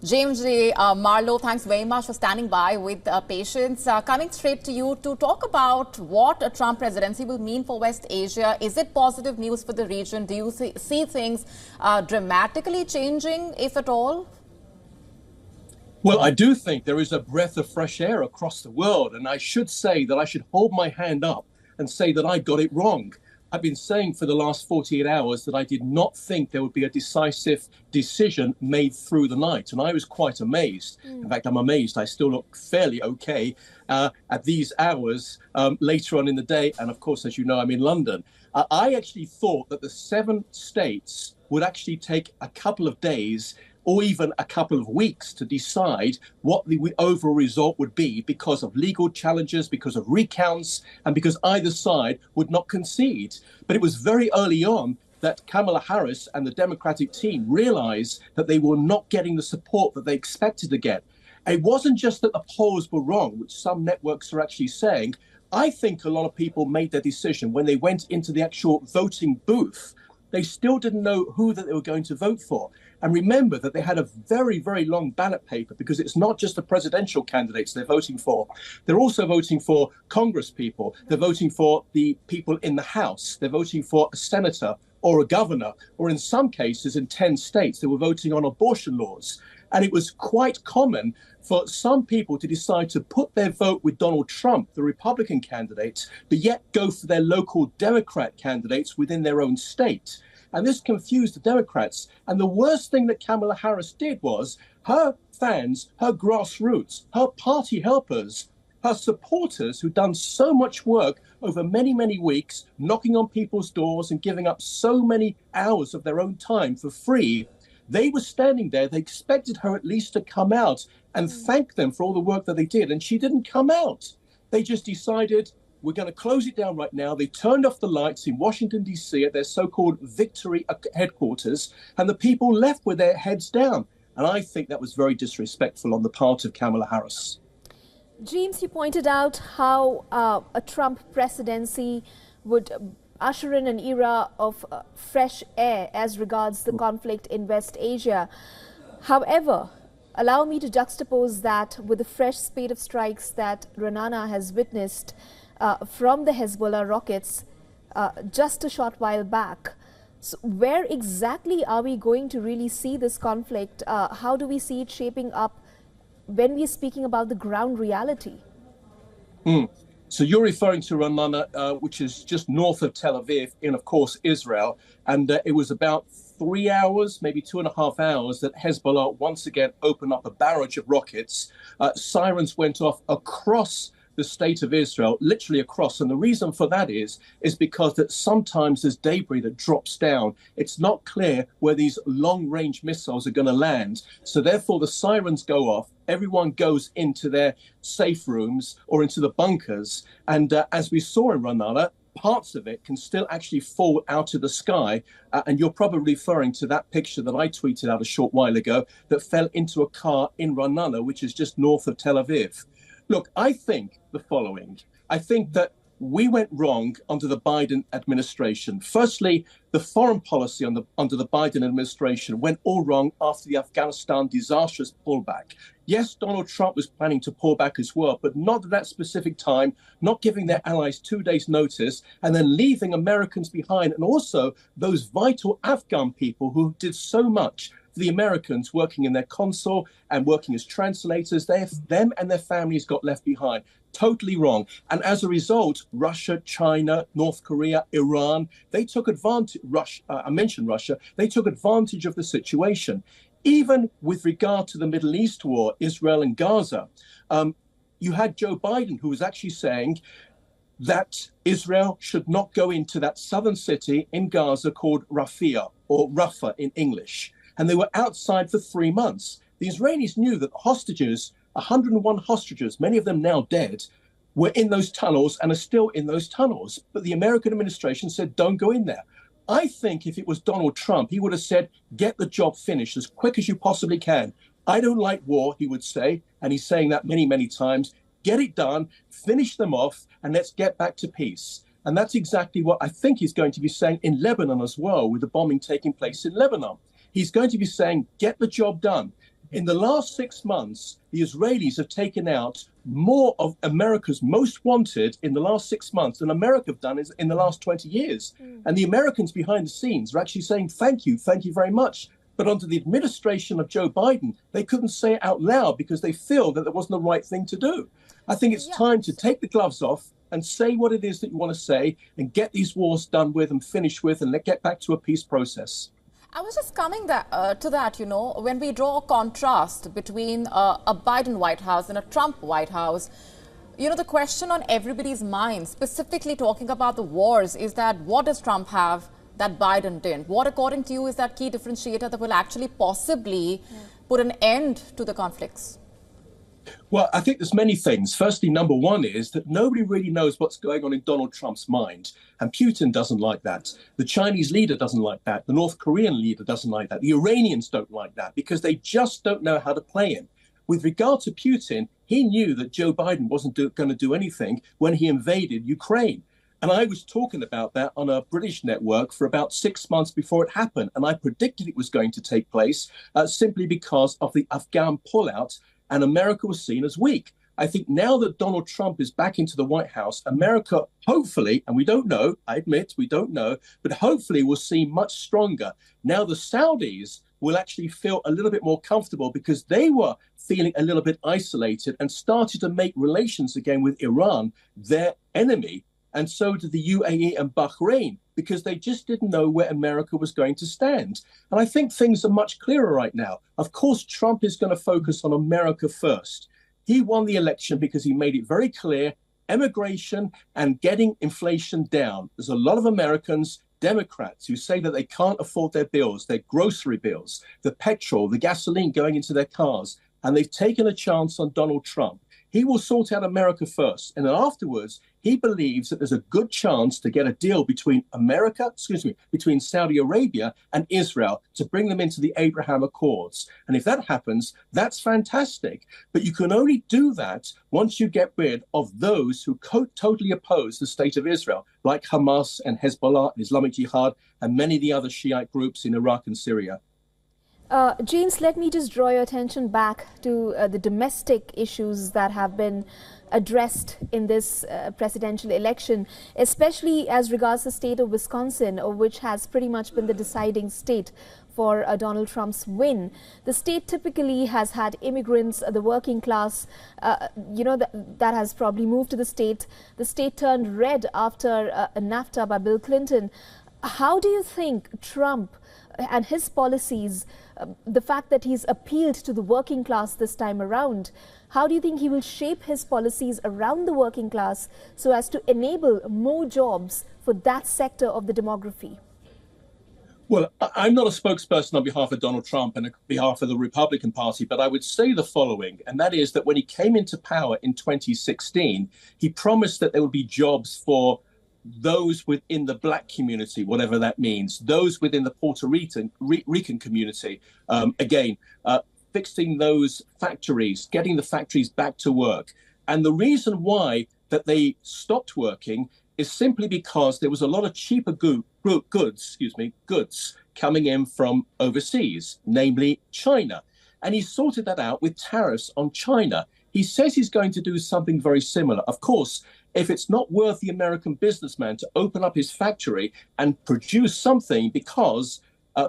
James J. Marlowe, thanks very much for standing by with patience. Coming straight to you to talk about what a Trump presidency will mean for West Asia. Is it positive news for the region? Do you see things dramatically changing, if at all? Well, I do think there is a breath of fresh air across the world. And I should say that I should hold my hand up and say that I got it wrong. I've been saying for the last 48 hours that I did not think there would be a decisive decision made through the night. And I was quite amazed. In fact, I'm amazed I still look fairly okay at these hours later on in the day. And of course, as you know, I'm in London. I actually thought that the 7 states would actually take a couple of days or even a couple of weeks to decide what the overall result would be because of legal challenges, because of recounts, and because either side would not concede. But it was very early on that Kamala Harris and the Democratic team realized that they were not getting the support that they expected to get. It wasn't just that the polls were wrong, which some networks are actually saying. I think a lot of people made their decision when they went into the actual voting booth. They still didn't know who that they were going to vote for. And remember that they had a very, very long ballot paper because it's not just the presidential candidates they're voting for. They're also voting for Congress people. They're voting for the people in the House. They're voting for a senator or a governor, or in some cases, in 10 states, they were voting on abortion laws. And it was quite common for some people to decide to put their vote with Donald Trump, the Republican candidate, but yet go for their local Democrat candidates within their own state. And this confused the Democrats. And the worst thing that Kamala Harris did was her fans, her grassroots, her party helpers, her supporters who'd done so much work over many, many weeks, knocking on people's doors and giving up so many hours of their own time for free. They were standing there. They expected her at least to come out and thank them for all the work that they did. And she didn't come out. They just decided, we're going to close it down right now. They turned off the lights in Washington, D.C. at their so-called victory headquarters, and the people left with their heads down. And I think that was very disrespectful on the part of Kamala Harris. James, you pointed out how a Trump presidency would usher in an era of fresh air as regards the conflict in West Asia. However, allow me to juxtapose that with the fresh spate of strikes that Ra'anana has witnessed from the Hezbollah rockets just a short while back. So where exactly are we going to really see this conflict? How do we see it shaping up when we're speaking about the ground reality? So you're referring to Ra'anana, which is just north of Tel Aviv in, of course, Israel. And it was about 3 hours, maybe 2.5 hours, that Hezbollah once again opened up a barrage of rockets. Sirens went off across the state of Israel, literally across. And the reason for that is because that sometimes there's debris that drops down. It's not clear where these long-range missiles are going to land. So therefore, the sirens go off. Everyone goes into their safe rooms or into the bunkers. And as we saw in Ra'anana, parts of it can still actually fall out of the sky. And you're probably referring to that picture that I tweeted out a short while ago that fell into a car in Ra'anana, which is just north of Tel Aviv. Look, I think the following. I think that we went wrong under the Biden administration. Firstly, the foreign policy under the Biden administration went all wrong after the Afghanistan disastrous pullback. Yes, Donald Trump was planning to pull back as well, but not at that specific time, not giving their allies 2 days' notice, and then leaving Americans behind, and also those vital Afghan people who did so much for the Americans working in their consul and working as translators. Them and their families got left behind. Totally wrong. And as a result, Russia, China, North Korea, Iran, they took advantage. I mentioned Russia. They took advantage of the situation. Even with regard to the Middle East war, Israel and Gaza, you had Joe Biden, who was actually saying that Israel should not go into that southern city in Gaza called Rafah, or Rafah in English. And they were outside for 3 months. The Israelis knew that hostages, 101 hostages, many of them now dead, were in those tunnels and are still in those tunnels. But the American administration said, don't go in there. I think if it was Donald Trump, he would have said, get the job finished as quick as you possibly can. I don't like war, he would say, and he's saying that many, many times. Get it done, finish them off, and let's get back to peace. And that's exactly what I think he's going to be saying in Lebanon as well, with the bombing taking place in Lebanon. He's going to be saying, get the job done. In the last 6 months, the Israelis have taken out more of America's most wanted in the last 6 months than America have done in the last 20 years. And the Americans behind the scenes are actually saying, thank you very much. But under the administration of Joe Biden, they couldn't say it out loud because they feel that it wasn't the right thing to do. I think it's time to take the gloves off and say what it is that you want to say and get these wars done with and finished with and get back to a peace process. I was just coming to that, you know, when we draw a contrast between a Biden White House and a Trump White House, you know, the question on everybody's mind, specifically talking about the wars, is that what does Trump have that Biden didn't? What, according to you, is that key differentiator that will actually possibly put an end to the conflicts? Well, I think there's many things. Firstly, number one is that nobody really knows what's going on in Donald Trump's mind. And Putin doesn't like that. The Chinese leader doesn't like that. The North Korean leader doesn't like that. The Iranians don't like that because they just don't know how to play him. With regard to Putin, he knew that Joe Biden wasn't going to do anything when he invaded Ukraine. And I was talking about that on a British network for about 6 months before it happened. And I predicted it was going to take place simply because of the Afghan pullout. And America was seen as weak. I think now that Donald Trump is back into the White House, America, hopefully, and we don't know, I admit we don't know, but hopefully will seem much stronger. Now the Saudis will actually feel a little bit more comfortable because they were feeling a little bit isolated and started to make relations again with Iran, their enemy. And so did the UAE and Bahrain, because they just didn't know where America was going to stand. And I think things are much clearer right now. Of course, Trump is going to focus on America first. He won the election because he made it very clear, immigration and getting inflation down. There's a lot of Americans, Democrats, who say that they can't afford their bills, their grocery bills, the petrol, the gasoline going into their cars, and they've taken a chance on Donald Trump. He will sort out America first, and then afterwards, he believes that there's a good chance to get a deal between between Saudi Arabia and Israel to bring them into the Abraham Accords. And if that happens, that's fantastic. But you can only do that once you get rid of those who totally oppose the state of Israel, like Hamas and Hezbollah and Islamic Jihad and many of the other Shiite groups in Iraq and Syria. James, let me just draw your attention back to the domestic issues that have been addressed in this presidential election, especially as regards the state of Wisconsin, which has pretty much been the deciding state for Donald Trump's win. The state typically has had immigrants, the working class, that has probably moved to the state. The state turned red after NAFTA by Bill Clinton. How do you think Trump and his policies, the fact that he's appealed to the working class this time around, how do you think he will shape his policies around the working class so as to enable more jobs for that sector of the demography? Well, I'm not a spokesperson on behalf of Donald Trump and on behalf of the Republican Party, but I would say the following, and that is that when he came into power in 2016, he promised that there would be jobs for those within the Black community, whatever that means, those within the Puerto Rican community, fixing those factories, getting the factories back to work. And the reason why that they stopped working is simply because there was a lot of cheaper goods coming in from overseas, namely China. And he sorted that out with tariffs on China. He says he's going to do something very similar. Of course, if it's not worth the American businessman to open up his factory and produce something because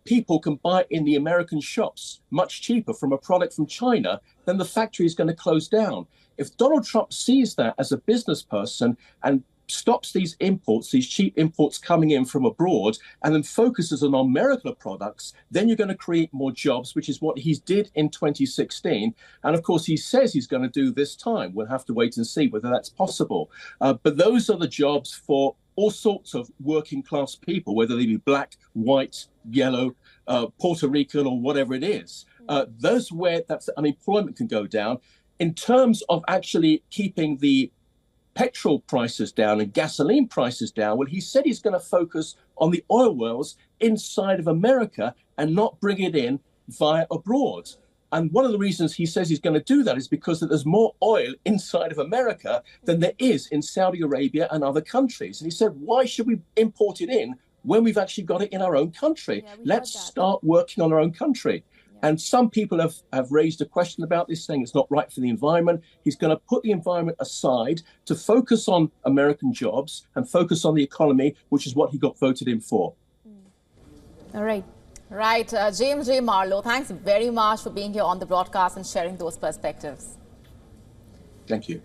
people can buy in the American shops much cheaper from a product from China, then the factory is going to close down. If Donald Trump sees that as a business person and stops these imports, these cheap imports coming in from abroad, and then focuses on American products, then you're going to create more jobs, which is what he did in 2016. And of course, he says he's going to do this time. We'll have to wait and see whether that's possible. But those are the jobs for all sorts of working class people, whether they be black, white, yellow, Puerto Rican, or whatever it is. Those where that's unemployment can go down. In terms of actually keeping the petrol prices down and gasoline prices down, well, he said he's going to focus on the oil wells inside of America and not bring it in via abroad. And one of the reasons he says he's going to do that is because there's more oil inside of America than there is in Saudi Arabia and other countries. And he said, why should we import it in when we've actually got it in our own country? Yeah, Let's start working on our own country. And some people have raised a question about this, saying it's not right for the environment. He's going to put the environment aside to focus on American jobs and focus on the economy, which is what he got voted in for. All right. Right. James J. Marlowe, thanks very much for being here on the broadcast and sharing those perspectives. Thank you.